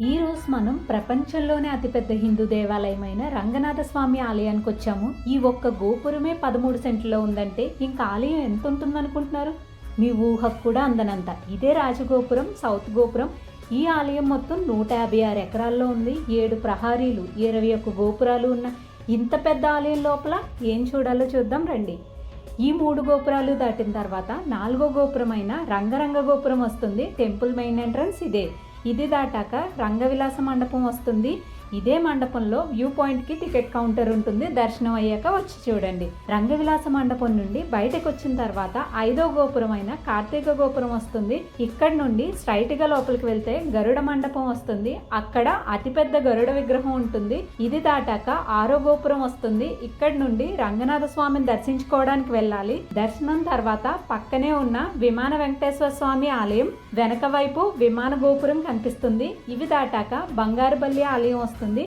ఈరోజు మనం ప్రపంచంలోనే అతిపెద్ద హిందూ దేవాలయమైన రంగనాథ స్వామి ఆలయానికి వచ్చాము. ఈ ఒక్క గోపురమే 13 సెంట్లో ఉందంటే ఇంకా ఆలయం ఎంత ఉంటుందనుకుంటున్నారు? మీ ఊహకు కూడా అందనంత. ఇదే రాజగోపురం, సౌత్ గోపురం. ఈ ఆలయం మొత్తం 156 ఎకరాల్లో ఉంది. 7 ప్రహారీలు, 21 గోపురాలు ఉన్న ఇంత పెద్ద ఆలయం లోపల ఏం చూడాలో చూద్దాం రండి. ఈ 3 గోపురాలు దాటిన తర్వాత 4వ గోపురమైన రంగరంగ గోపురం వస్తుంది. టెంపుల్ మెయిన్ ఎంట్రన్స్ ఇదే. ఇది దాటాక రంగవిలాస మండపం వస్తుంది. ఇదే మండపంలో వ్యూ పాయింట్కి టికెట్ కౌంటర్ ఉంటుంది. దర్శనం అయ్యాక వచ్చి చూడండి. రంగవిలాస మండపం నుండి బయటకు వచ్చిన తర్వాత 5వ గోపురం అయిన కార్తీక గోపురం వస్తుంది. ఇక్కడ నుండి స్ట్రైట్గా లోపలికి వెళ్తే గరుడ మండపం వస్తుంది. అక్కడ అతిపెద్ద గరుడ విగ్రహం ఉంటుంది. ఇది దాటాక 6వ గోపురం వస్తుంది. ఇక్కడ నుండి రంగనాథ స్వామిని దర్శించుకోవడానికి వెళ్ళాలి. దర్శనం తర్వాత పక్కనే ఉన్న విమాన వెంకటేశ్వర స్వామి ఆలయం వెనక వైపు విమాన గోపురం కనిపిస్తుంది. ఇవి దాటాక బంగారుబల్లి ఆలయం వస్తుంది.